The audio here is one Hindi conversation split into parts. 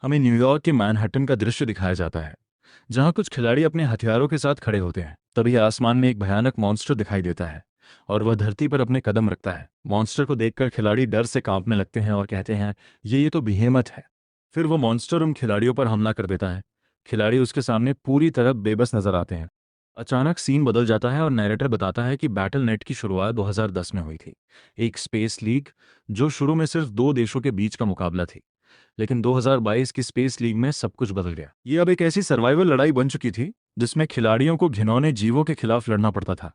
हमें न्यूयॉर्क के मैनहट्टन का दृश्य दिखाया जाता है, जहां कुछ खिलाड़ी अपने हथियारों के साथ खड़े होते हैं। तभी आसमान में एक भयानक मॉन्स्टर दिखाई देता है और वह धरती पर अपने कदम रखता है। मॉन्स्टर को देखकर खिलाड़ी डर से कांपने लगते हैं और कहते हैं, ये तो बेहेमत है। फिर वो मॉन्स्टर उन खिलाड़ियों पर हमला कर देता है। खिलाड़ी उसके सामने पूरी तरह बेबस नजर आते हैं। अचानक सीन बदल जाता है और नैरेटर बताता है कि बैटल नेट की शुरुआत 2010 में हुई थी, एक स्पेस लीग जो शुरू में सिर्फ दो देशों के बीच का मुकाबला थी। लेकिन 2022 की स्पेस लीग में सब कुछ बदल गया। ये अब एक ऐसी सर्वाइवल लड़ाई बन चुकी थी जिसमें खिलाड़ियों को घिनौने जीवों के खिलाफ लड़ना पड़ता था।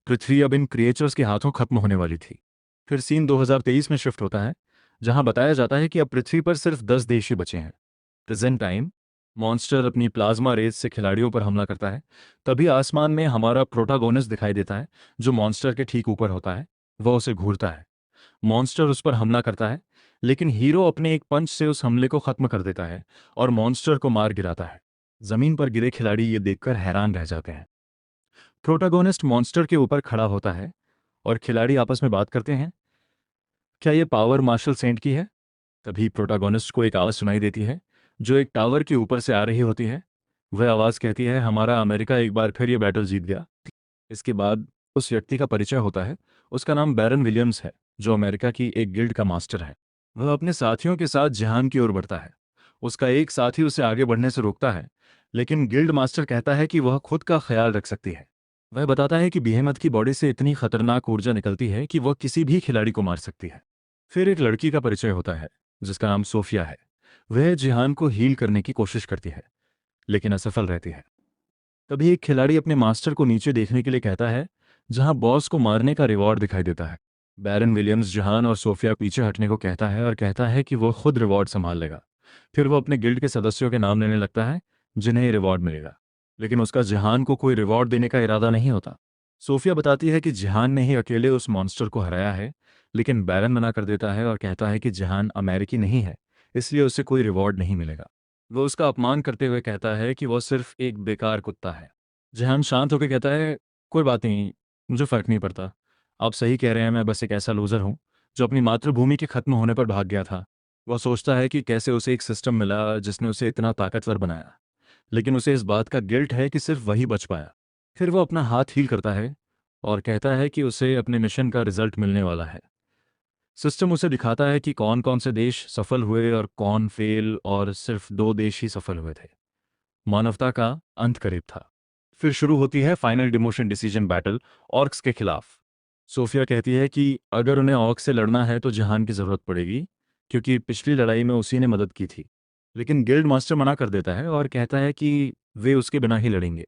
पृथ्वी अब इन क्रिएचर्स के हाथों खत्म होने वाली थी। फिर सीन 2023 में शिफ्ट होता है, जहां बताया जाता है कि अब पृथ्वी पर सिर्फ 10 देश ही बचे हैं। Present time. मॉन्स्टर अपनी प्लाज्मा रेज से खिलाड़ियों पर हमला करता है। तभी आसमान में हमारा प्रोटागोनिस्ट दिखाई देता है, जो मॉन्स्टर के ठीक ऊपर होता है। वह उसे घूरता है। मॉन्स्टर उस पर हमला करता है, लेकिन हीरो अपने एक पंच से उस हमले को खत्म कर देता है और मॉन्स्टर को मार गिराता है। जमीन पर गिरे खिलाड़ी ये देखकर हैरान रह जाते हैं। प्रोटागोनिस्ट मॉन्स्टर के ऊपर खड़ा होता है और खिलाड़ी आपस में बात करते हैं, क्या ये पावर मार्शल सेंट की है? तभी प्रोटागोनिस्ट को एक आवाज़ सुनाई देती है, जो एक टावर के ऊपर से आ रही होती है। वह आवाज़ कहती है, हमारा अमेरिका एक बार फिर ये बैटल जीत गया। इसके बाद उस व्यक्ति का परिचय होता है। उसका नाम बैरन विलियम्स है, जो अमेरिका की एक गिल्ड का मास्टर है। वह अपने साथियों के साथ जहान की ओर बढ़ता है। उसका एक साथी उसे आगे बढ़ने से रोकता है, लेकिन गिल्ड मास्टर कहता है कि वह खुद का ख्याल रख सकती है। वह बताता है कि बेहेमत की बॉडी से इतनी खतरनाक ऊर्जा निकलती है कि वह किसी भी खिलाड़ी को मार सकती है। फिर एक लड़की का परिचय होता है, जिसका नाम सोफिया है। वह जिहान को हील करने की कोशिश करती है, लेकिन असफल रहती है। तभी एक खिलाड़ी अपने मास्टर को नीचे देखने के लिए कहता है, जहां बॉस को मारने का रिवॉर्ड दिखाई देता है। बैरन विलियम्स जहान और सोफिया पीछे हटने को कहता है और कहता है कि वो खुद रिवॉर्ड संभाल लेगा। फिर वो अपने गिल्ड के सदस्यों के नाम लेने लगता है, जिन्हें ये रिवॉर्ड मिलेगा। लेकिन उसका जहान को कोई रिवॉर्ड देने का इरादा नहीं होता। सोफिया बताती है कि जहान ने ही अकेले उस मॉन्स्टर को हराया है, लेकिन बैरन मना कर देता है और कहता है कि जहान अमेरिकी नहीं है, इसलिए उसे कोई रिवॉर्ड नहीं मिलेगा। वो उसका अपमान करते हुए कहता है कि वो सिर्फ एक बेकार कुत्ता है। जहान शांत होकर कहता है, कोई बात नहीं, मुझे फ़र्क नहीं पड़ता। आप सही कह रहे हैं, मैं बस एक ऐसा लूज़र हूँ जो अपनी मातृभूमि के खत्म होने पर भाग गया था। वह सोचता है कि कैसे उसे एक सिस्टम मिला जिसने उसे इतना ताकतवर बनाया, लेकिन उसे इस बात का गिल्ट है कि सिर्फ वही बच पाया। फिर वो अपना हाथ हील करता है और कहता है कि उसे अपने मिशन का रिजल्ट मिलने वाला है। सिस्टम उसे दिखाता है कि कौन कौन से देश सफल हुए और कौन फेल, और सिर्फ दो देश ही सफल हुए थे। मानवता का अंत करीब था। फिर शुरू होती है final demotion decision battle, orcs के खिलाफ। सोफिया कहती है कि अगर उन्हें ऑर्क से लड़ना है तो जहान की ज़रूरत पड़ेगी, क्योंकि पिछली लड़ाई में उसी ने मदद की थी। लेकिन गिल्ड मास्टर मना कर देता है और कहता है कि वे उसके बिना ही लड़ेंगे।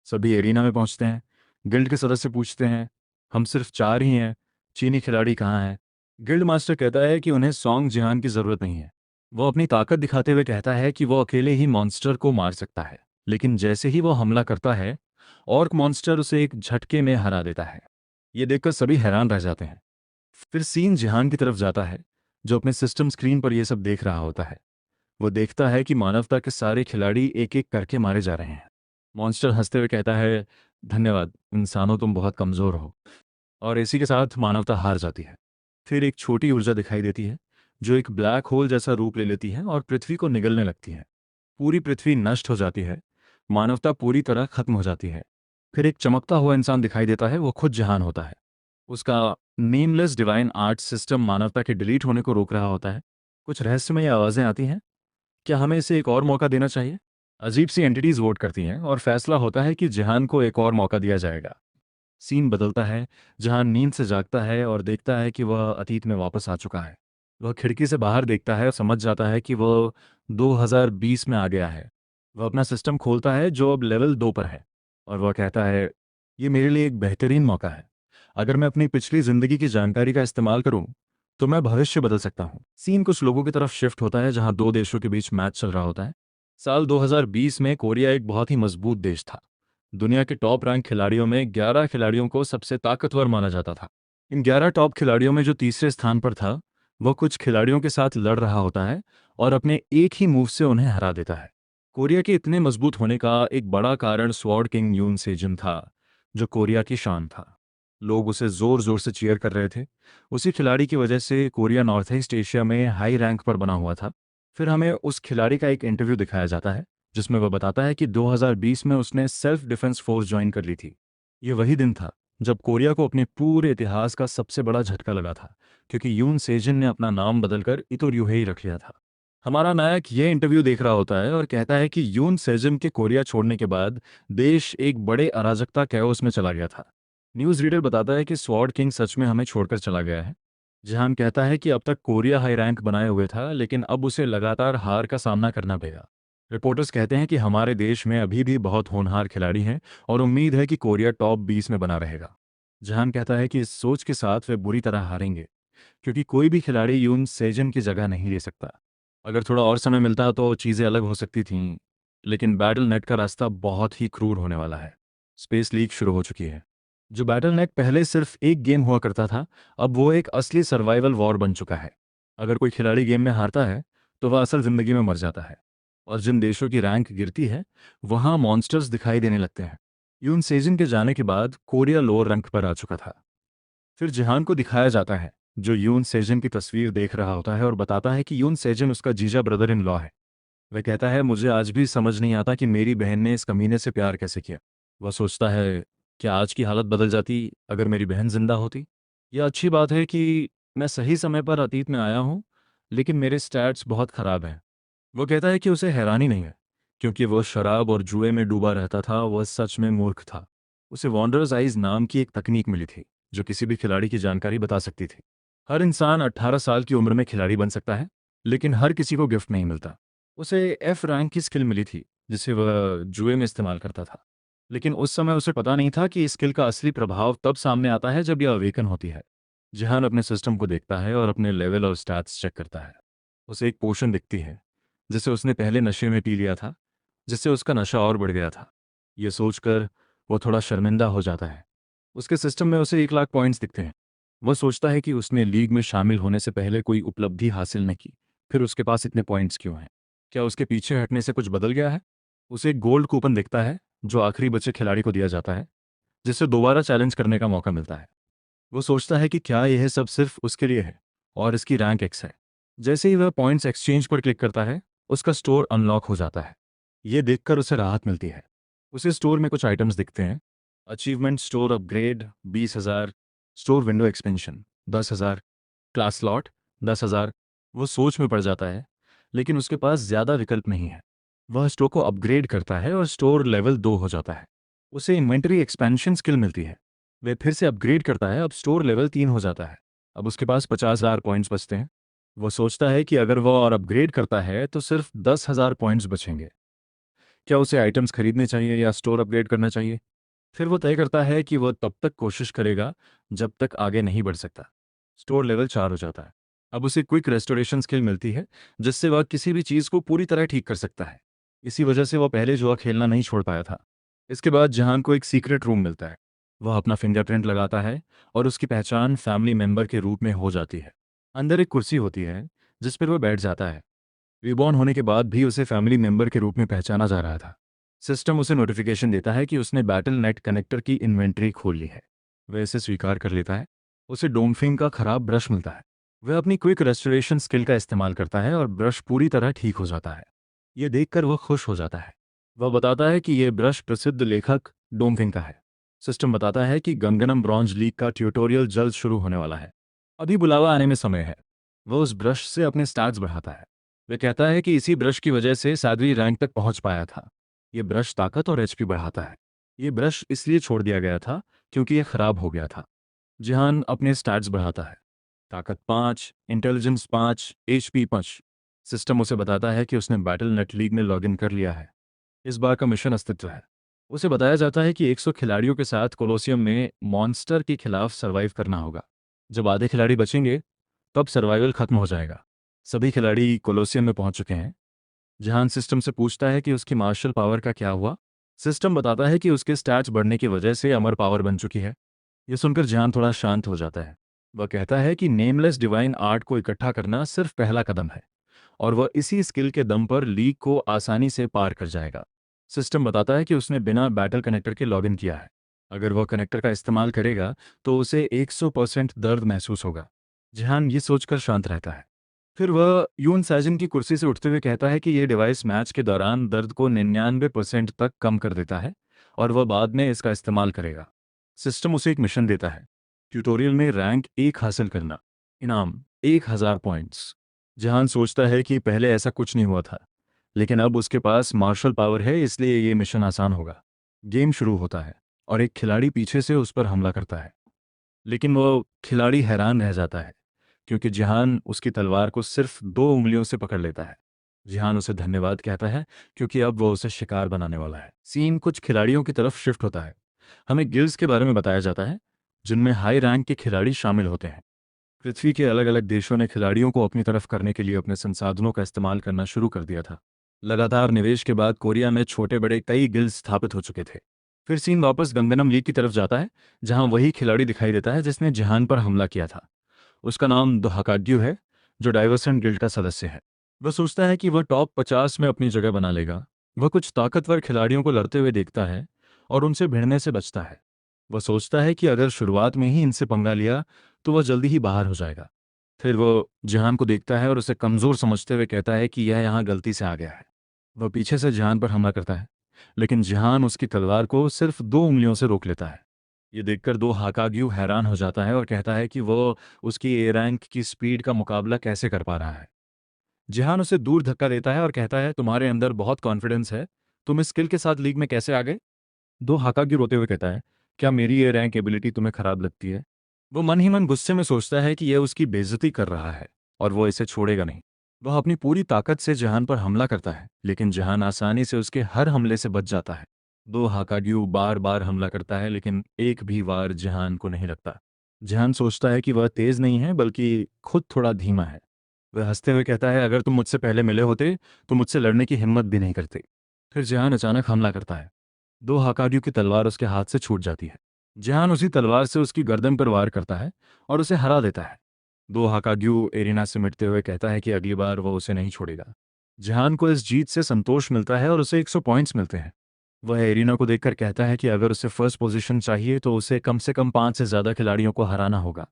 सभी एरिना में पहुंचते हैं। गिल्ड के सदस्य पूछते हैं, हम सिर्फ चार ही हैं, चीनी खिलाड़ी कहाँ हैं? गिल्ड मास्टर कहता है कि उन्हें सॉन्ग जिहान की ज़रूरत नहीं है। वो अपनी ताकत दिखाते हुए कहता है कि वो अकेले ही मॉन्स्टर को मार सकता है। लेकिन जैसे ही वो हमला करता है, ऑर्क मॉन्स्टर उसे एक झटके में हरा देता है। ये देखकर सभी हैरान रह जाते हैं। फिर सीन जिहान की तरफ जाता है, जो अपने सिस्टम स्क्रीन पर यह सब देख रहा होता है। वो देखता है कि मानवता के सारे खिलाड़ी एक एक करके मारे जा रहे हैं। मॉन्स्टर हंसते हुए कहता है, धन्यवाद इंसानों, तुम बहुत कमज़ोर हो। और इसी के साथ मानवता हार जाती है। फिर एक छोटी ऊर्जा दिखाई देती है, जो एक ब्लैक होल जैसा रूप ले लेती है और पृथ्वी को निगलने लगती है। पूरी पृथ्वी नष्ट हो जाती है। मानवता पूरी तरह खत्म हो जाती है। फिर एक चमकता हुआ इंसान दिखाई देता है, वो खुद जहान होता है। उसका नेमलेस डिवाइन आर्ट सिस्टम मानवता के डिलीट होने को रोक रहा होता है। कुछ रहस्यमय आवाज़ें आती हैं, क्या हमें इसे एक और मौका देना चाहिए? अजीब सी एंटिटीज वोट करती हैं और फैसला होता है कि जहान को एक और मौका दिया जाएगा। सीन बदलता है। जहान नींद से जागता है और देखता है कि वह अतीत में वापस आ चुका है। वह खिड़की से बाहर देखता है और समझ जाता है कि वह 2020 में आ गया है। वह अपना सिस्टम खोलता है, जो अब लेवल 2 पर है, और वह कहता है, ये मेरे लिए एक बेहतरीन मौका है। अगर मैं अपनी पिछली जिंदगी की जानकारी का इस्तेमाल करूं, तो मैं भविष्य बदल सकता हूं। सीन कुछ लोगों की तरफ शिफ्ट होता है, जहां दो देशों के बीच मैच चल रहा होता है। साल 2020 में कोरिया एक बहुत ही मजबूत देश था। दुनिया के टॉप रैंक खिलाड़ियों में 11 खिलाड़ियों को सबसे ताकतवर माना जाता था। इन 11 टॉप खिलाड़ियों में जो तीसरे स्थान पर था, वह कुछ खिलाड़ियों के साथ लड़ रहा होता है और अपने एक ही मूव से उन्हें हरा देता है। कोरिया के इतने मजबूत होने का एक बड़ा कारण स्वॉर्ड किंग यून सेजन था, जो कोरिया की शान था। लोग उसे जोर जोर से चीयर कर रहे थे। उसी खिलाड़ी की वजह से कोरिया नॉर्थ ईस्ट एशिया में हाई रैंक पर बना हुआ था। फिर हमें उस खिलाड़ी का एक इंटरव्यू दिखाया जाता है जिसमें वह बताता है कि 2020 में उसने सेल्फ डिफेंस फोर्स ज्वाइन कर ली थी। ये वही दिन था जब कोरिया को अपने पूरे इतिहास का सबसे बड़ा झटका लगा था, क्योंकि यून सेजिन ने अपना नाम बदलकर इतो ryuhei रख लिया था। हमारा नायक ये इंटरव्यू देख रहा होता है और कहता है कि यून सेजिन के कोरिया छोड़ने के बाद देश एक बड़े अराजकता कैओस में चला गया था। न्यूज़ रीडर बताता है कि स्वॉर्ड किंग सच में हमें छोड़कर चला गया है। जहान कहता है कि अब तक कोरिया हाई रैंक बनाए हुए था, लेकिन अब उसे लगातार हार का सामना करना पड़ेगा। रिपोर्टर्स कहते हैं कि हमारे देश में अभी भी बहुत होनहार खिलाड़ी हैं और उम्मीद है कि कोरिया टॉप 20 में बना रहेगा। जहान कहता है कि इस सोच के साथ वे बुरी तरह हारेंगे, क्योंकि कोई भी खिलाड़ी यून सेजन की जगह नहीं ले सकता। अगर थोड़ा और समय मिलता तो चीज़ें अलग हो सकती थीं, लेकिन बैटल नेट का रास्ता बहुत ही क्रूर होने वाला है। स्पेस लीग शुरू हो चुकी है। जो बैटल नेट पहले सिर्फ एक गेम हुआ करता था, अब वो एक असली सर्वाइवल वॉर बन चुका है। अगर कोई खिलाड़ी गेम में हारता है तो वह असल ज़िंदगी में मर जाता है, और जिन देशों की रैंक गिरती है वहाँ मॉन्स्टर्स दिखाई देने लगते हैं। यून सेजिन के जाने के बाद कोरिया लोअर रैंक पर आ चुका था। फिर जिहान को दिखाया जाता है, जो यून सेजन की तस्वीर देख रहा होता है और बताता है कि यून सेजन उसका जीजा ब्रदर इन लॉ है। वह कहता है, मुझे आज भी समझ नहीं आता कि मेरी बहन ने इस कमीने से प्यार कैसे किया। वह सोचता है, क्या आज की हालत बदल जाती अगर मेरी बहन जिंदा होती। यह अच्छी बात है कि मैं सही समय पर अतीत में आया हूँ, लेकिन मेरे स्टैट्स बहुत ख़राब हैं। वो कहता है कि उसे हैरानी नहीं है, क्योंकि वह शराब और जुए में डूबा रहता था। वह सच में मूर्ख था। उसे वॉन्डर्स आइज नाम की एक तकनीक मिली थी जो किसी भी खिलाड़ी की जानकारी बता सकती थी। हर इंसान 18 साल की उम्र में खिलाड़ी बन सकता है, लेकिन हर किसी को गिफ्ट नहीं मिलता। उसे एफ रैंक की स्किल मिली थी जिसे वह जुए में इस्तेमाल करता था, लेकिन उस समय उसे पता नहीं था कि इस स्किल का असली प्रभाव तब सामने आता है जब यह अवेकन होती है। जहान अपने सिस्टम को देखता है और अपने लेवल और स्टैट्स चेक करता है। उसे एक पोशन दिखती है जिसे उसने पहले नशे में पी लिया था, जिससे उसका नशा और बढ़ गया था। यह सोचकर वो थोड़ा शर्मिंदा हो जाता है। उसके सिस्टम में उसे 1 लाख पॉइंट्स दिखते हैं। वह सोचता है कि उसने लीग में शामिल होने से पहले कोई उपलब्धि हासिल नहीं की, फिर उसके पास इतने पॉइंट्स क्यों हैं? क्या उसके पीछे हटने से कुछ बदल गया है? उसे एक गोल्ड कूपन दिखता है जो आखिरी बचे खिलाड़ी को दिया जाता है, जिससे दोबारा चैलेंज करने का मौका मिलता है। वो सोचता है कि क्या यह सब सिर्फ उसके लिए है, और इसकी रैंक एक्स है। जैसे ही वह पॉइंट्स एक्सचेंज पर क्लिक करता है, उसका स्टोर अनलॉक हो जाता है। ये देखकर उसे राहत मिलती है। उसे स्टोर में कुछ आइटम्स दिखते हैं। Achievement store upgrade 20,000, store window expansion 10,000, class slot 10,000। वो सोच में पड़ जाता है, लेकिन उसके पास ज़्यादा विकल्प नहीं है। वह स्टोर को अपग्रेड करता है और स्टोर लेवल 2 हो जाता है। उसे इन्वेंटरी एक्सपेंशन स्किल मिलती है। वह फिर से अपग्रेड करता है, अब स्टोर लेवल 3 हो जाता है। अब उसके पास 50,000 पॉइंट्स बचते हैं। वो सोचता है कि अगर वह और अपग्रेड करता है तो सिर्फ 10,000 पॉइंट्स बचेंगे। क्या उसे आइटम्स खरीदने चाहिए या स्टोर अपग्रेड करना चाहिए? फिर वो तय करता है कि वह तब तक कोशिश करेगा जब तक आगे नहीं बढ़ सकता। स्टोर लेवल 4 हो जाता है। अब उसे क्विक रेस्टोरेशन स्किल मिलती है, जिससे वह किसी भी चीज़ को पूरी तरह ठीक कर सकता है। इसी वजह से वह पहले जुआ खेलना नहीं छोड़ पाया था। इसके बाद जहान को एक सीक्रेट रूम मिलता है। वह अपना फिंगरप्रिंट लगाता है और उसकी पहचान फैमिली मेंबर के रूप में हो जाती है। अंदर एक कुर्सी होती है जिस पर वह बैठ जाता है। रिबॉर्न होने के बाद भी उसे फैमिली मेंबर के रूप में पहचाना जा रहा था। सिस्टम उसे नोटिफिकेशन देता है कि उसने बैटल नेट कनेक्टर की इन्वेंट्री खोल ली है। वह इसे स्वीकार कर लेता है। उसे डोमफिंग का खराब ब्रश मिलता है। वह अपनी क्विक रेस्टोरेशन स्किल का इस्तेमाल करता है और ब्रश पूरी तरह ठीक हो जाता है। यह देखकर वह खुश हो जाता है। वह बताता है कि यह ब्रश प्रसिद्ध लेखक डोमफिंग का है। सिस्टम बताता है कि गंगनम ब्रॉन्ज लीग का ट्यूटोरियल जल्द शुरू होने वाला है। अभी बुलावा आने में समय है। वह उस ब्रश से अपने स्टैट्स बढ़ाता है। वह कहता है कि इसी ब्रश की वजह से 7वीं रैंक तक पहुंच पाया था। ये ब्रश ताकत और एचपी बढ़ाता है। ये ब्रश इसलिए छोड़ दिया गया था क्योंकि यह खराब हो गया था। जिहान अपने स्टैट्स बढ़ाता है। ताकत 5, इंटेलिजेंस 5, एचपी 5। सिस्टम उसे बताता है कि उसने बैटल नेट लीग में लॉगिन कर लिया है। इस बार का मिशन अस्तित्व है। उसे बताया जाता है कि 100 खिलाड़ियों के साथ कोलोसियम में मॉन्स्टर के खिलाफ सर्वाइव करना होगा। जब आधे खिलाड़ी बचेंगे तब सर्वाइवल खत्म हो जाएगा। सभी खिलाड़ी कोलोसियम में पहुंच चुके हैं। जहान सिस्टम से पूछता है कि उसकी मार्शल पावर का क्या हुआ। सिस्टम बताता है कि उसके स्टैट्स बढ़ने की वजह से अमर पावर बन चुकी है। यह सुनकर जहान थोड़ा शांत हो जाता है। वह कहता है कि नेमलेस डिवाइन आर्ट को इकट्ठा करना सिर्फ पहला कदम है, और वह इसी स्किल के दम पर लीग को आसानी से पार कर जाएगा। सिस्टम बताता है कि उसने बिना बैटल कनेक्टर के लॉगिन किया है। अगर वह कनेक्टर का इस्तेमाल करेगा तो उसे 100% दर्द महसूस होगा। जहान ये सोचकर शांत रहता है। फिर वह यून साजिन की कुर्सी से उठते हुए कहता है कि ये डिवाइस मैच के दौरान दर्द को 99% तक कम कर देता है और वह बाद में इसका इस्तेमाल करेगा। सिस्टम उसे एक मिशन देता है, ट्यूटोरियल में रैंक 1 हासिल करना, इनाम 1000 पॉइंट्स। जहान सोचता है कि पहले ऐसा कुछ नहीं हुआ था, लेकिन अब उसके पास मार्शल पावर है, इसलिए ये मिशन आसान होगा। गेम शुरू होता है और एक खिलाड़ी पीछे से उस पर हमला करता है, लेकिन वो खिलाड़ी हैरान रह जाता है क्योंकि जिहान उसकी तलवार को सिर्फ 2 उंगलियों से पकड़ लेता है। जिहान उसे धन्यवाद कहता है क्योंकि अब वो उसे शिकार बनाने वाला है। सीन कुछ खिलाड़ियों की तरफ शिफ्ट होता है। हमें गिल्ड्स के बारे में बताया जाता है जिनमें हाई रैंक के खिलाड़ी शामिल होते हैं। पृथ्वी के अलग अलग देशों ने खिलाड़ियों को अपनी तरफ करने के लिए अपने संसाधनों का इस्तेमाल करना शुरू कर दिया था। लगातार निवेश के बाद कोरिया में छोटे बड़े कई गिल्ड स्थापित हो चुके थे। फिर सीन वापस गंगनम लीग की तरफ जाता है, जहां वही खिलाड़ी दिखाई देता है जिसने जिहान पर हमला किया था। उसका नाम दोहाकाड्यू है, जो डाइवर्सन गिल्ड का सदस्य है। वह सोचता है कि वह टॉप 50 में अपनी जगह बना लेगा। वह कुछ ताकतवर खिलाड़ियों को लड़ते हुए देखता है और उनसे भिड़ने से बचता है। वह सोचता है कि अगर शुरुआत में ही इनसे पंगा लिया तो वह जल्दी ही बाहर हो जाएगा। फिर वो जिहान को देखता है और उसे कमज़ोर समझते हुए कहता है कि यह यहाँ गलती से आ गया है। वह पीछे से जिहान पर हमला करता है, लेकिन जिहान उसकी तलवार को सिर्फ 2 उंगलियों से रोक लेता है। ये देखकर दो हाकाग्यू हैरान हो जाता है और कहता है कि वो उसकी ए रैंक की स्पीड का मुकाबला कैसे कर पा रहा है। जिहान उसे दूर धक्का देता है और कहता है, तुम्हारे अंदर बहुत कॉन्फिडेंस है, तुम इस स्किल के साथ लीग में कैसे आ गए? दो हाकाग्यू रोते हुए कहता है, क्या मेरी ये रैंक एबिलिटी तुम्हें खराब लगती है? वो मन ही मन गुस्से में सोचता है कि यह उसकी बेइज्जती कर रहा है और वो इसे छोड़ेगा नहीं। वह अपनी पूरी ताकत से जहान पर हमला करता है, लेकिन जहान आसानी से उसके हर हमले से बच जाता है। दो हाकाड्यू बार बार हमला करता है, लेकिन एक भी वार जहान को नहीं लगता। जहान सोचता है कि वह तेज नहीं है, बल्कि खुद थोड़ा धीमा है। वह हंसते हुए कहता है, अगर तुम मुझसे पहले मिले होते तो मुझसे लड़ने की हिम्मत भी नहीं करते। फिर जहान अचानक हमला करता है। दो हाकाड्यू की तलवार उसके हाथ से छूट जाती है। जहान उसी तलवार से उसकी गर्दन पर वार करता है और उसे हरा देता है। दो हाकाग्यू एरिना से मिटते हुए कहता है कि अगली बार वो उसे नहीं छोड़ेगा। जहान को इस जीत से संतोष मिलता है और उसे 100 पॉइंट्स मिलते हैं। वह एरिना को देखकर कहता है कि अगर उसे फर्स्ट पोजीशन चाहिए तो उसे कम से कम 5 से ज़्यादा खिलाड़ियों को हराना होगा।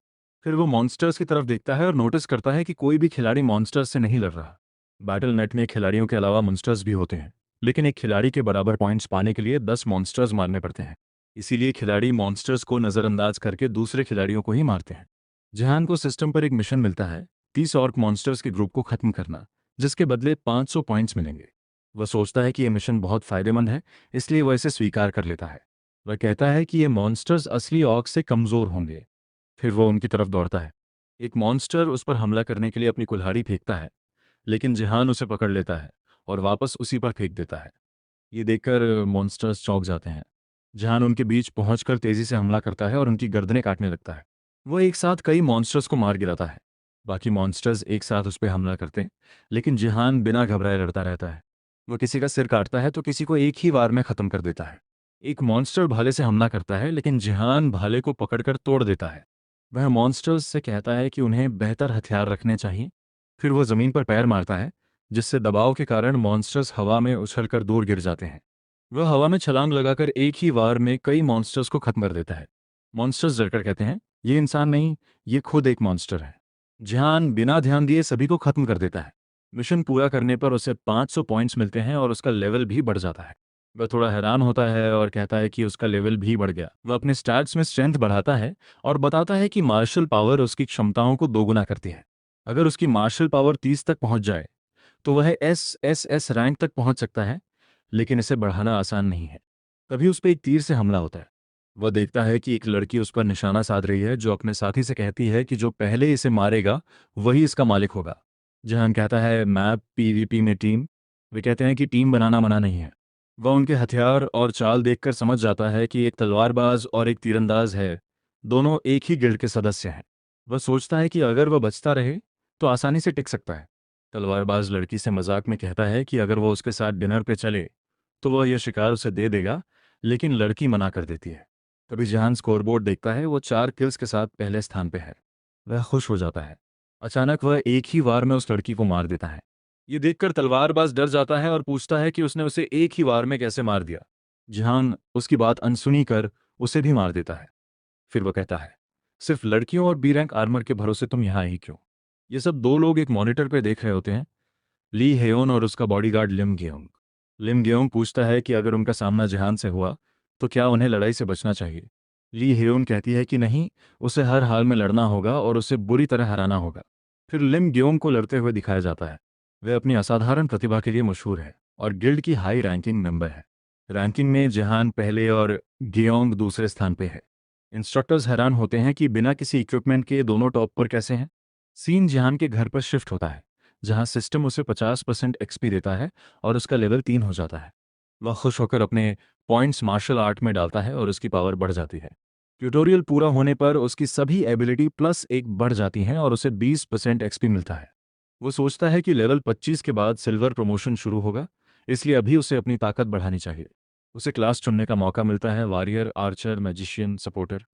फिर वो मॉन्स्टर्स की तरफ देखता है और नोटिस करता है कि कोई भी खिलाड़ी मॉन्स्टर्स से नहीं लड़ रहा। बैटल नेट में खिलाड़ियों के अलावा मॉन्स्टर्स भी होते हैं, लेकिन एक खिलाड़ी के बराबर पॉइंट्स पाने के लिए 10 मॉन्स्टर्स मारने पड़ते हैं। इसीलिए खिलाड़ी मॉन्स्टर्स को नज़रअंदाज करके दूसरे खिलाड़ियों को ही मारते हैं। जहान को सिस्टम पर एक मिशन मिलता है, 30 ऑर्क मॉन्स्टर्स के ग्रुप को खत्म करना, जिसके बदले 500 पॉइंट्स मिलेंगे। वह सोचता है कि यह मिशन बहुत फायदेमंद है, इसलिए वह इसे स्वीकार कर लेता है। वह कहता है कि ये मॉन्स्टर्स असली ऑर्क से कमज़ोर होंगे। फिर वो उनकी तरफ दौड़ता है। एक मॉन्स्टर उस पर हमला करने के लिए अपनी कुल्हाड़ी फेंकता है, लेकिन जिहान उसे पकड़ लेता है और वापस उसी पर फेंक देता है। ये देखकर मॉन्स्टर्स चौंक जाते हैं। जिहान उनके बीच पहुंचकर तेजी से हमला करता है और उनकी गर्दनें काटने लगता है। वो एक साथ कई मॉन्स्टर्स को मार गिराता है। बाकी मॉन्स्टर्स एक साथ उस पर हमला करते हैं, लेकिन जिहान बिना घबराए लड़ता रहता है। वो किसी का सिर काटता है तो किसी को एक ही वार में खत्म कर देता है। एक मॉन्स्टर भाले से हमला करता है, लेकिन जिहान भाले को पकड़कर तोड़ देता है। वह मॉन्स्टर्स से कहता है कि उन्हें बेहतर हथियार रखने चाहिए। फिर वो ज़मीन पर पैर मारता है, जिससे दबाव के कारण मॉन्स्टर्स हवा में उछलकर दूर गिर जाते हैं। वह हवा में छलांग लगाकर एक ही वार में कई मॉन्स्टर्स को खत्म कर देता है। मॉन्स्टर्स डरकर कहते हैं, ये इंसान नहीं, ये खुद एक मॉन्स्टर है। जिहान बिना ध्यान दिए सभी को खत्म कर देता है। मिशन पूरा करने पर उसे 500 पॉइंट्स मिलते हैं और उसका लेवल भी बढ़ जाता है। वह थोड़ा हैरान होता है और कहता है कि उसका लेवल भी बढ़ गया। वह अपने स्टैट्स में स्ट्रेंथ बढ़ाता है और बताता है कि मार्शल पावर उसकी क्षमताओं को दोगुना करती है। अगर उसकी मार्शल पावर 30 तक पहुंच जाए तो वह एस रैंक तक पहुंच सकता है, लेकिन इसे बढ़ाना आसान नहीं है। तभी उस पर एक तीर से हमला होता है। वह देखता है कि एक लड़की उस पर निशाना साध रही है, जो अपने साथी से कहती है कि जो पहले इसे मारेगा वही इसका मालिक होगा। जहान कहता है, मैप पीवीपी में टीम। वे कहते हैं कि टीम बनाना मना नहीं है। वह उनके हथियार और चाल देखकर समझ जाता है कि एक तलवारबाज और एक तीरंदाज है, दोनों एक ही गिल्ड के सदस्य हैं। वह सोचता है कि अगर वह बचता रहे तो आसानी से टिक सकता है। तलवारबाज लड़की से मजाक में कहता है कि अगर वह उसके साथ डिनर पे चले तो वह यह शिकार उसे दे देगा, लेकिन लड़की मना कर देती है। तभी जहान स्कोरबोर्ड देखता है, वो 4 किल्स के साथ पहले स्थान पे है। वह खुश हो जाता है। अचानक वह एक ही वार में उस लड़की को मार देता है। ये देखकर तलवारबाज डर जाता है और पूछता है कि उसने उसे एक ही वार में कैसे मार दिया। जहान उसकी बात अनसुनी कर उसे भी मार देता है। फिर वह कहता है, सिर्फ लड़कियों और बी रैंक आर्मर के भरोसे तुम यहाँ आई क्यों? ये सब दो लोग एक मॉनिटर पे देख रहे होते हैं, ली हेयोन और उसका बॉडीगार्ड लिम गेयोंग। लिम गेयोंग पूछता है कि अगर उनका सामना जिहान से हुआ तो क्या उन्हें लड़ाई से बचना चाहिए। ली हेयोन कहती है कि नहीं, उसे हर हाल में लड़ना होगा और उसे बुरी तरह हराना होगा। फिर लिम गेयोंग को लड़ते हुए दिखाया जाता है। वह अपनी असाधारण प्रतिभा के लिए मशहूर है और गिल्ड की हाई रैंकिंग मेंबर है। रैंकिंग में जिहान पहले और गेयोंग दूसरे स्थान पे है। इंस्ट्रक्टर्स हैरान होते हैं कि बिना किसी इक्विपमेंट के दोनों टॉप पर कैसे हैं। सीन जिहान के घर पर शिफ्ट होता है, जहां सिस्टम उसे 50% एक्सपी देता है और उसका लेवल 3 हो जाता है। वह खुश होकर अपने पॉइंट्स मार्शल आर्ट में डालता है और उसकी पावर बढ़ जाती है। ट्यूटोरियल पूरा होने पर उसकी सभी एबिलिटी +1 बढ़ जाती हैं और उसे 20% एक्सपी मिलता है। वो सोचता है कि लेवल 25 के बाद सिल्वर प्रमोशन शुरू होगा, इसलिए अभी उसे अपनी ताकत बढ़ानी चाहिए। उसे क्लास चुनने का मौका मिलता है, वॉरियर, आर्चर, मैजिशियन, सपोर्टर।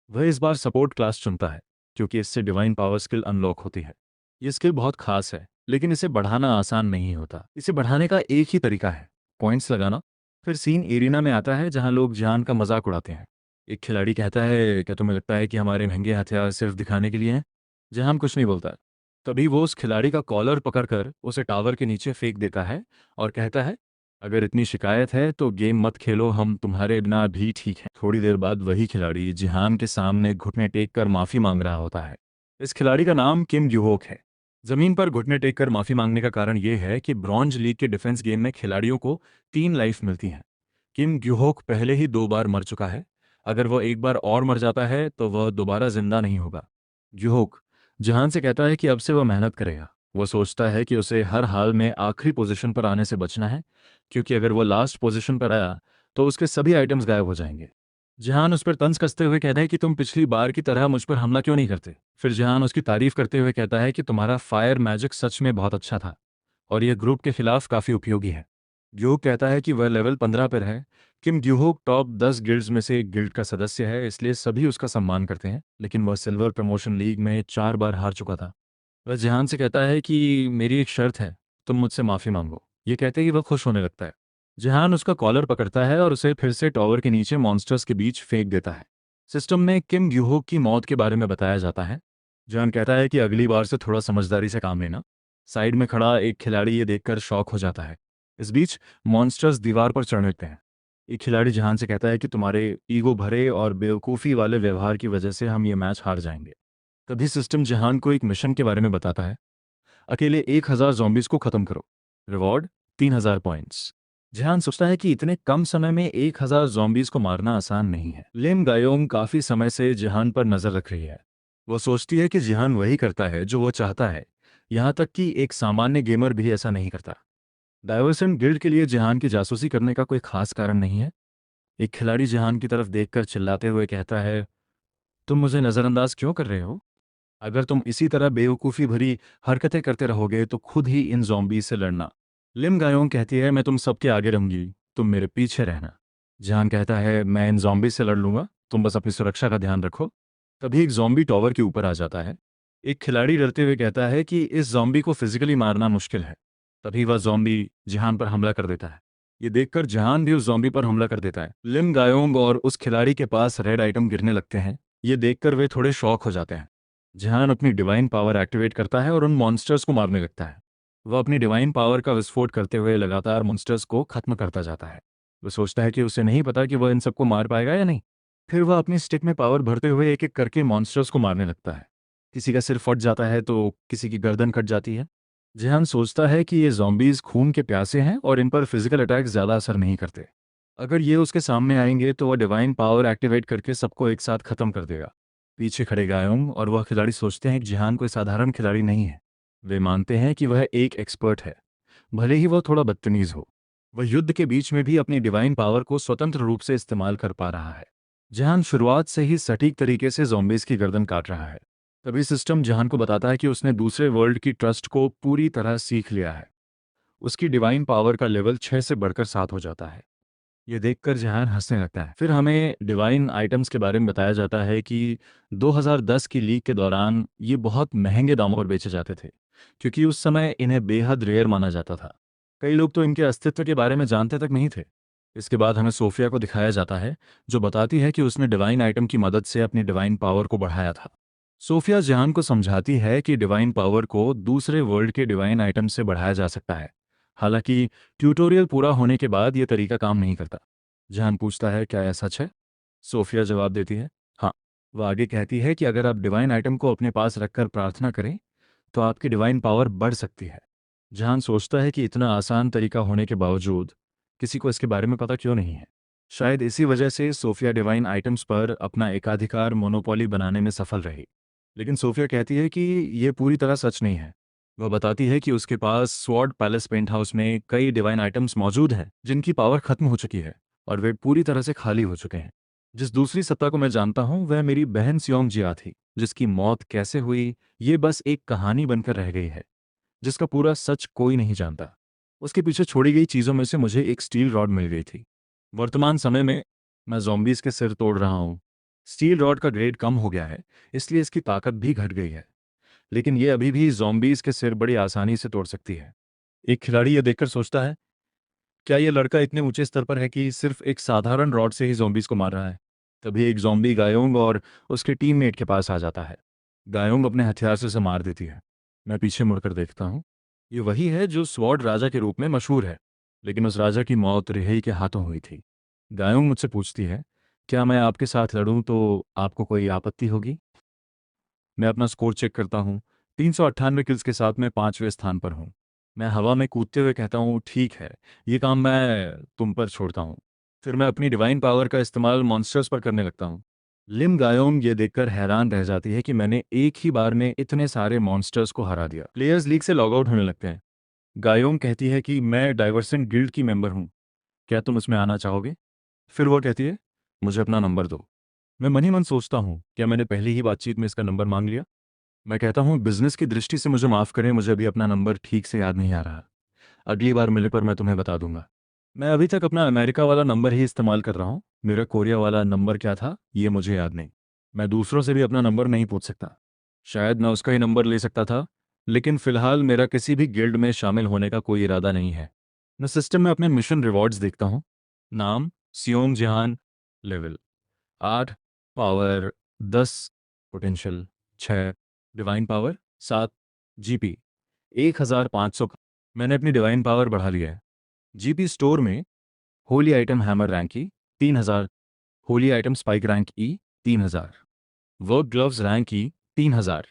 वह इस बार सपोर्ट क्लास चुनता है क्योंकि इससे डिवाइन पावर स्किल अनलॉक होती है। ये स्किल बहुत खास है, लेकिन इसे बढ़ाना आसान नहीं होता। इसे बढ़ाने का एक ही तरीका है, पॉइंट्स लगाना। फिर सीन एरिना में आता है जहां लोग जान का मजाक उड़ाते हैं। एक खिलाड़ी कहता है, क्या तुम्हें लगता है कि हमारे महंगे हथियार सिर्फ दिखाने के लिए हैं? जहान कुछ नहीं बोलता। तभी वो उस खिलाड़ी का कॉलर पकड़कर उसे टावर के नीचे फेंक देता है और कहता है, अगर इतनी शिकायत है तो गेम मत खेलो, हम तुम्हारे बिना भी ठीक हैं। थोड़ी देर बाद वही खिलाड़ी जिहान के सामने घुटने टेक कर माफी मांग रहा होता है। इस खिलाड़ी का नाम किम यूहोक है। जमीन पर घुटने टेक कर माफी मांगने का कारण यह है कि ब्रॉन्ज लीग के डिफेंस गेम में खिलाड़ियों को 3 लाइफ मिलती हैं। किम यूहोक पहले ही 2 बार मर चुका है। अगर वह एक बार और मर जाता है तो वह दोबारा जिंदा नहीं होगा। यूहोक जहान से कहता है कि अब से वह मेहनत करेगा। वो सोचता है कि उसे हर हाल में आखिरी पोजीशन पर आने से बचना है, क्योंकि अगर वो लास्ट पोजीशन पर आया तो उसके सभी आइटम्स गायब हो जाएंगे। जहान उस पर तंज कसते हुए कहता है कि तुम पिछली बार की तरह मुझ पर हमला क्यों नहीं करते। फिर जहान उसकी तारीफ करते हुए कहता है कि तुम्हारा फायर मैजिक सच में बहुत अच्छा था और यह ग्रुप के खिलाफ काफी उपयोगी है। ड्यूक कहता है कि वह लेवल 15 पर है। किम ड्यूहोक टॉप 10 गिल्ड्स में से एक गिल्ड का सदस्य है, इसलिए सभी उसका सम्मान करते हैं, लेकिन वह सिल्वर प्रमोशन लीग में 4 बार हार चुका था। वह जहान से कहता है कि मेरी एक शर्त है, तुम मुझसे माफ़ी मांगो। ये कहते ही वह खुश होने लगता है। जहान उसका कॉलर पकड़ता है और उसे फिर से टॉवर के नीचे मॉन्स्टर्स के बीच फेंक देता है। सिस्टम में किम ड्यूहोक की मौत के बारे में बताया जाता है। जहान कहता है कि अगली बार से थोड़ा समझदारी से काम लेना। साइड में खड़ा एक खिलाड़ी ये देखकर शॉक हो जाता है। इस बीच मॉन्स्टर्स दीवार पर चढ़ लेते हैं। एक खिलाड़ी जहान से कहता है कि तुम्हारे ईगो भरे और बेवकूफ़ी वाले व्यवहार की वजह से हम ये मैच हार जाएंगे। तभी सिस्टम जहान को एक मिशन के बारे में बताता है। अकेले 1000 ज़ॉम्बीज़ को ख़त्म करो। Reward 3000 points. जहान सोचता है कि इतने कम समय में 1000 ज़ॉम्बीज़ को मारना आसान नहीं है। लिम गायोंग काफ़ी समय से जहान पर नज़र रख रही है। वो सोचती है कि जिहान वही करता है जो वो चाहता है, यहाँ तक कि एक सामान्य गेमर भी ऐसा नहीं करता। डाइवर्सन गिल्ड के लिए जिहान की जासूसी करने का कोई खास कारण नहीं है। एक खिलाड़ी जिहान की तरफ देखकर चिल्लाते हुए कहता है, तुम मुझे नज़रअंदाज क्यों कर रहे हो? अगर तुम इसी तरह बेवकूफ़ी भरी हरकतें करते रहोगे तो खुद ही इन ज़ॉम्बी से लड़ना। लिम गायोंग कहती है, मैं तुम सबके आगे रहूंगी, तुम मेरे पीछे रहना। जिहान कहता है, मैं इन ज़ॉम्बी से लड़ लूंगा, तुम बस अपनी सुरक्षा का ध्यान रखो। तभी एक ज़ॉम्बी टॉवर के ऊपर आ जाता है। एक खिलाड़ी डरते हुए कहता है कि इस ज़ॉम्बी को फिजिकली मारना मुश्किल है। तभी वह ज़ॉम्बी जिहान पर हमला कर देता है। ये देखकर जहान भी उस ज़ॉम्बी पर हमला कर देता है। लिम गायोंग और उस खिलाड़ी के पास रेड आइटम गिरने लगते हैं। ये देखकर वे थोड़े शॉक हो जाते हैं। जहान अपनी डिवाइन पावर एक्टिवेट करता है और उन मॉन्स्टर्स को मारने लगता है। वह अपनी डिवाइन पावर का विस्फोट करते हुए लगातार मॉन्स्टर्स को खत्म करता जाता है। वह सोचता है कि उसे नहीं पता कि वह इन सबको मार पाएगा या नहीं। फिर वह अपनी स्टिक में पावर भरते हुए एक एक करके मॉन्स्टर्स को मारने लगता है। किसी का सिर फट जाता है तो किसी की गर्दन कट जाती है। जहान सोचता है कि ये ज़ॉम्बीज़ खून के प्यासे हैं और इन पर फिजिकल अटैक्स ज़्यादा असर नहीं करते। अगर ये उसके सामने आएंगे तो वह डिवाइन पावर एक्टिवेट करके सबको एक साथ खत्म कर देगा। पीछे खड़े गायोंग और वह खिलाड़ी सोचते हैं कि जिहान कोई साधारण खिलाड़ी नहीं है। वे मानते हैं कि वह एक एक्सपर्ट है, भले ही वह थोड़ा बदतमीज हो। वह युद्ध के बीच में भी अपनी डिवाइन पावर को स्वतंत्र रूप से इस्तेमाल कर पा रहा है। जहान शुरुआत से ही सटीक तरीके से ज़ॉम्बीज़ की गर्दन काट रहा है। तभी सिस्टम जहान को बताता है कि उसने दूसरे वर्ल्ड की ट्रस्ट को पूरी तरह सीख लिया है। उसकी डिवाइन पावर का लेवल 6 से बढ़कर 7 हो जाता है। ये देखकर जहान हंसने लगता है। फिर हमें डिवाइन आइटम्स के बारे में बताया जाता है कि 2010 की लीग के दौरान ये बहुत महंगे दामों पर बेचे जाते थे, क्योंकि उस समय इन्हें बेहद रेयर माना जाता था। कई लोग तो इनके अस्तित्व के बारे में जानते तक नहीं थे। इसके बाद हमें सोफिया को दिखाया जाता है, जो बताती है कि उसने डिवाइन आइटम की मदद से अपनी डिवाइन पावर को बढ़ाया था। सोफिया जहान को समझाती है कि डिवाइन पावर को दूसरे वर्ल्ड के डिवाइन आइटम से बढ़ाया जा सकता है। हालांकि ट्यूटोरियल पूरा होने के बाद यह तरीका काम नहीं करता। जहान पूछता है, क्या यह सच है? सोफिया जवाब देती है, हाँ। वह आगे कहती है कि अगर आप डिवाइन आइटम को अपने पास रखकर प्रार्थना करें तो आपकी डिवाइन पावर बढ़ सकती है। जहान सोचता है कि इतना आसान तरीका होने के बावजूद किसी को इसके बारे में पता क्यों नहीं है। शायद इसी वजह से सोफिया डिवाइन आइटम्स पर अपना एकाधिकार मोनोपोली बनाने में सफल रही। लेकिन सोफिया कहती है कि ये पूरी तरह सच नहीं है। वह बताती है कि उसके पास स्वॉर्ड पैलेस पेंट हाउस में कई डिवाइन आइटम्स मौजूद हैं जिनकी पावर खत्म हो चुकी है और वे पूरी तरह से खाली हो चुके हैं। जिस दूसरी सत्ता को मैं जानता हूँ वह मेरी बहन सियोंग जिया थी, जिसकी मौत कैसे हुई ये बस एक कहानी बनकर रह गई है, जिसका पूरा सच कोई नहीं जानता। उसके पीछे छोड़ी गई चीज़ों में से मुझे एक स्टील रॉड मिल गई थी। वर्तमान समय में मैं ज़ॉम्बीज़ के सिर तोड़ रहा हूँ। स्टील रॉड का ग्रेड कम हो गया है, इसलिए इसकी ताकत भी घट गई है, लेकिन ये अभी भी ज़ॉम्बीज़ के सिर बड़ी आसानी से तोड़ सकती है। एक खिलाड़ी यह देखकर सोचता है, क्या यह लड़का इतने ऊंचे स्तर पर है कि सिर्फ एक साधारण रॉड से ही ज़ॉम्बीज़ को मार रहा है? तभी एक ज़ॉम्बी गायोंग और उसके टीममेट के पास आ जाता है। गायोंग अपने हथियार से उसे मार देती है। मैं पीछे मुड़कर देखता हूँ। ये वही है जो स्वॉर्ड राजा के रूप में मशहूर है, लेकिन उस राजा की मौत रिहेई के हाथों हुई थी। गायोंग मुझसे पूछती है, क्या मैं आपके साथ लड़ूं तो आपको कोई आपत्ति होगी? मैं अपना स्कोर चेक करता हूँ। 398 किल्स के साथ मैं 5वें स्थान पर हूँ। मैं हवा में कूदते हुए कहता हूँ, ठीक है, ये काम मैं तुम पर छोड़ता हूँ। फिर मैं अपनी डिवाइन पावर का इस्तेमाल मॉन्स्टर्स पर करने लगता हूँ। लिम गायोंग ये देखकर हैरान रह जाती है कि मैंने एक ही बार में इतने सारे मॉन्स्टर्स को हरा दिया। प्लेयर्स लीग से लॉग आउट होने लगते हैं। गायोंग कहती है कि मैं डाइवर्सेंट गिल्ड की मेंबर हूँ, क्या तुम उसमें आना चाहोगे? फिर वो कहती है, मुझे अपना नंबर दो। मैं मन ही मन सोचता हूँ, क्या मैंने पहली ही बातचीत में इसका नंबर मांग लिया? मैं कहता हूँ, बिजनेस की दृष्टि से मुझे माफ़ करें, मुझे अभी अपना नंबर ठीक से याद नहीं आ रहा। अगली बार मिलने पर मैं तुम्हें बता दूंगा। मैं अभी तक अपना अमेरिका वाला नंबर ही इस्तेमाल कर रहा हूँ। मेरा कोरिया वाला नंबर क्या था ये मुझे याद नहीं। मैं दूसरों से भी अपना नंबर नहीं पूछ सकता। शायद मैं उसका ही नंबर ले सकता था, लेकिन फिलहाल मेरा किसी भी गिल्ड में शामिल होने का कोई इरादा नहीं है। मैं सिस्टम में अपने मिशन रिवॉर्ड्स देखता हूँ। नाम Seong Jihan, level 8, power 10, potential 6, divine power 7, GP 1500 का। मैंने अपनी डिवाइन पावर बढ़ा लिया है। जीपी स्टोर में होली आइटम हैमर रैंक ई 3000, होली आइटम स्पाइक रैंक ई 3000, वर्क ग्लव्स रैंक ई 3000।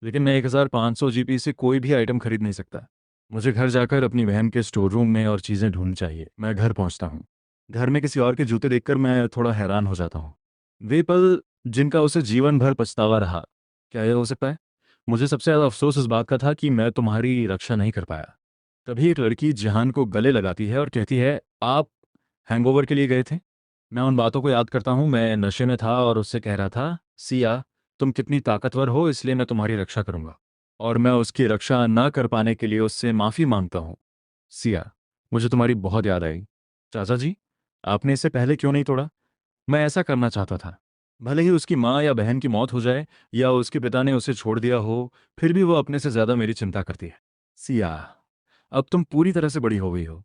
लेकिन मैं 1500 जीपी से कोई भी आइटम खरीद नहीं सकता। मुझे घर जाकर अपनी बहन के स्टोर रूम में और चीज़ें ढूंढनी चाहिए। मैं घर पहुंचता हूँ। घर में किसी और के जूते देखकर मैं थोड़ा हैरान हो जाता हूँ। वे पल जिनका उसे जीवन भर पछतावा रहा, क्या यह हो सकता है? मुझे सबसे ज़्यादा अफसोस इस बात का था कि मैं तुम्हारी रक्षा नहीं कर पाया। तभी एक लड़की जहान को गले लगाती है और कहती है, आप हैंगओवर के लिए गए थे? मैं उन बातों को याद करता हूँ। मैं नशे में था और उससे कह रहा था, सिया, तुम कितनी ताकतवर हो इसलिए मैं तुम्हारी रक्षा करूंगा। और मैं उसकी रक्षा न कर पाने के लिए उससे माफ़ी मांगता हूँ। सिया, मुझे तुम्हारी बहुत याद आई। चाचा जी, आपने इसे पहले क्यों नहीं तोड़ा? मैं ऐसा करना चाहता था। भले ही उसकी माँ या बहन की मौत हो जाए या उसके पिता ने उसे छोड़ दिया हो, फिर भी वो अपने से ज़्यादा मेरी चिंता करती है। सिया, अब तुम पूरी तरह से बड़ी हो गई हो।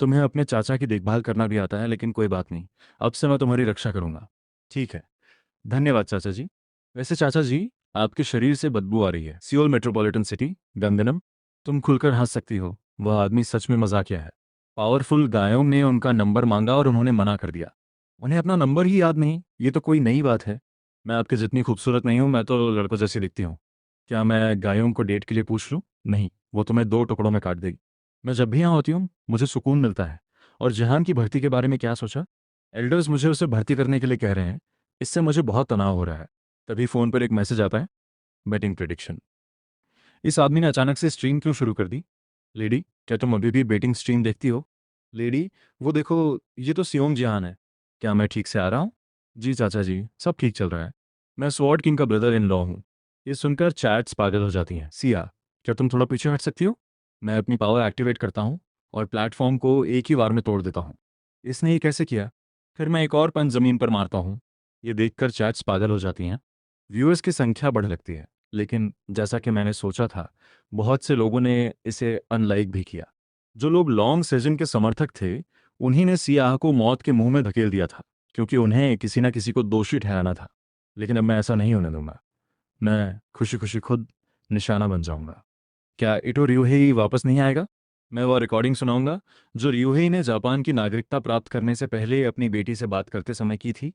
तुम्हें अपने चाचा की देखभाल करना भी आता है, लेकिन कोई बात नहीं, अब से मैं तुम्हारी रक्षा करूंगा। ठीक है, धन्यवाद चाचा जी। वैसे चाचा जी, आपके शरीर से बदबू आ रही है। Seoul metropolitan city, Gangnam. तुम खुलकर हंस सकती हो, वह आदमी सच में मजाकिया है। पावरफुल गायों ने उनका नंबर मांगा और उन्होंने मना कर दिया। उन्हें अपना नंबर ही याद नहीं, ये तो कोई नई बात है। मैं आपके जितनी खूबसूरत नहीं हूँ, मैं तो लड़कों जैसी दिखती हूँ। क्या मैं गायों को डेट के लिए पूछ लूँ? नहीं, वो तुम्हें 2 टुकड़ों में काट देगी। मैं जब भी यहाँ होती हूँ मुझे सुकून मिलता है। और जहान की भर्ती के बारे में क्या सोचा? एल्डर्स मुझे उसे भर्ती करने के लिए कह रहे हैं। इससे मुझे बहुत तनाव हो रहा है। तभी फ़ोन पर एक मैसेज आता है, बैटिंग प्रिडिक्शन। इस आदमी ने अचानक से स्ट्रीम क्यों शुरू कर दी? लेडी, क्या तुम अभी भी बेटिंग स्ट्रीम देखती हो? लेडी, वो देखो, ये तो सियोंग जिहान है। क्या मैं ठीक से आ रहा हूँ? जी चाचा जी, सब ठीक चल रहा है। मैं स्वॉर्ड किंग का ब्रदर इन लॉ हूँ। ये सुनकर चैट्स पागल हो जाती हैं। सिया, क्या तुम थोड़ा पीछे हट सकती हो? मैं अपनी पावर एक्टिवेट करता हूँ और प्लेटफॉर्म को एक ही बार में तोड़ देता हूँ। इसने ये कैसे किया? फिर मैं एक और पंच ज़मीन पर मारता हूँ। ये देखकर चैट्स पागल हो जाती हैं। व्यूअर्स की संख्या बढ़ लगती है, लेकिन जैसा कि मैंने सोचा था, बहुत से लोगों ने इसे अनलाइक भी किया। जो लोग लॉन्ग सेजन के समर्थक थे, उन्हीं ने सियाह को मौत के मुंह में धकेल दिया था, क्योंकि उन्हें किसी न किसी को दोषी ठहराना था। लेकिन अब मैं ऐसा नहीं होने दूंगा। मैं खुशी खुशी खुद निशाना बन जाऊंगा। क्या इटो रियोहेई वापस नहीं आएगा? मैं वो रिकॉर्डिंग सुनाऊंगा जो रियोहेई ने जापान की नागरिकता प्राप्त करने से पहले अपनी बेटी से बात करते समय की थी।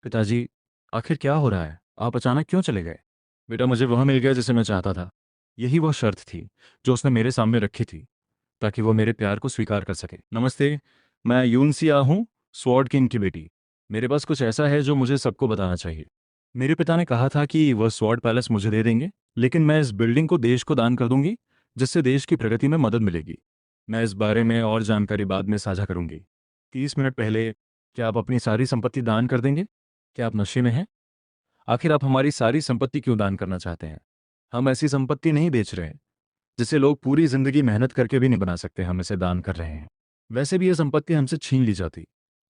पिताजी, आखिर क्या हो रहा है? आप अचानक क्यों चले गए? बेटा, मुझे वह मिल गया जिसे मैं चाहता था। यही वह शर्त थी जो उसने मेरे सामने रखी थी, ताकि वो मेरे प्यार को स्वीकार कर सके। नमस्ते, मैं यूनसिया हूँ, स्वॉर्ड किंग की बेटी। मेरे पास कुछ ऐसा है जो मुझे सबको बताना चाहिए। मेरे पिता ने कहा था कि वह स्वॉर्ड पैलेस मुझे दे देंगे, लेकिन मैं इस बिल्डिंग को देश को दान कर दूंगी, जिससे देश की प्रगति में मदद मिलेगी। मैं इस बारे में और जानकारी बाद में साझा करूंगी। 30 मिनट पहले, क्या आप अपनी सारी संपत्ति दान कर देंगे? क्या आप नशे में हैं? आखिर आप हमारी सारी संपत्ति क्यों दान करना चाहते हैं? हम ऐसी संपत्ति नहीं बेच रहे हैं जिसे लोग पूरी जिंदगी मेहनत करके भी नहीं बना सकते। हम इसे दान कर रहे हैं। वैसे भी ये संपत्ति हमसे छीन ली जाती,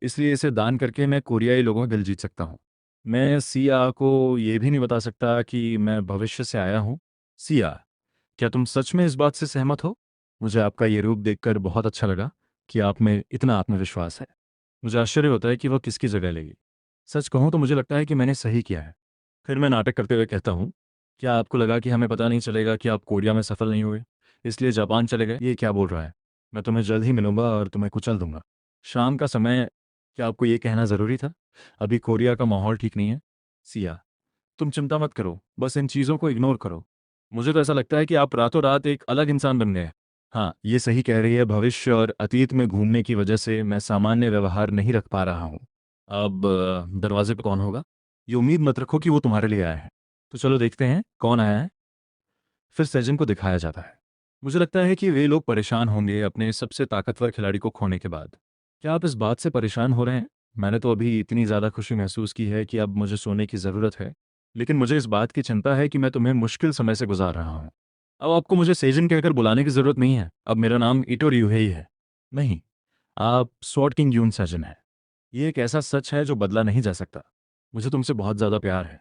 इसलिए इसे दान करके मैं कोरियाई लोगों का दिल जीत सकता हूँ। मैं सिया को ये भी नहीं बता सकता कि मैं भविष्य से आया हूँ। सिया, क्या तुम सच में इस बात से सहमत हो? मुझे आपका ये रूप देखकर बहुत अच्छा लगा कि आप में इतना आत्मविश्वास है। मुझे आश्चर्य होता है कि वह किसकी जगह लेगी। सच कहूँ तो मुझे लगता है कि मैंने सही किया है। फिर मैं नाटक करते हुए कहता हूँ, क्या आपको लगा कि हमें पता नहीं चलेगा कि आप कोरिया में सफल नहीं हुए, इसलिए जापान चले गए? ये क्या बोल रहा है? मैं तुम्हें जल्द ही मिलूंगा और तुम्हें कुचल दूंगा। शाम का समय, क्या आपको ये कहना ज़रूरी था? अभी कोरिया का माहौल ठीक नहीं है। सिया, तुम चिंता मत करो, बस इन चीज़ों को इग्नोर करो। मुझे तो ऐसा लगता है कि आप रातों रात एक अलग इंसान बन गए। हाँ, ये सही कह रही है। भविष्य और अतीत में घूमने की वजह से मैं सामान्य व्यवहार नहीं रख पा रहा हूँ। अब दरवाजे पे कौन होगा? ये उम्मीद मत रखो कि वो तुम्हारे लिए आया है। तो चलो देखते हैं कौन आया है। फिर सैजन को दिखाया जाता है। मुझे लगता है कि वे लोग परेशान होंगे अपने सबसे ताकतवर खिलाड़ी को खोने के बाद। क्या आप इस बात से परेशान हो रहे हैं? मैंने तो अभी इतनी ज़्यादा खुशी महसूस की है कि अब मुझे सोने की ज़रूरत है। लेकिन मुझे इस बात की चिंता है कि मैं तुम्हें मुश्किल समय से गुजार रहा हूँ। अब आपको मुझे सेजन कहकर बुलाने की ज़रूरत नहीं है। अब मेरा नाम इटो रियोहेई है। नहीं, आप स्वॉर्ड किंग यून सैजन हैं। ये एक ऐसा सच है जो बदला नहीं जा सकता। मुझे तुमसे बहुत ज़्यादा प्यार है।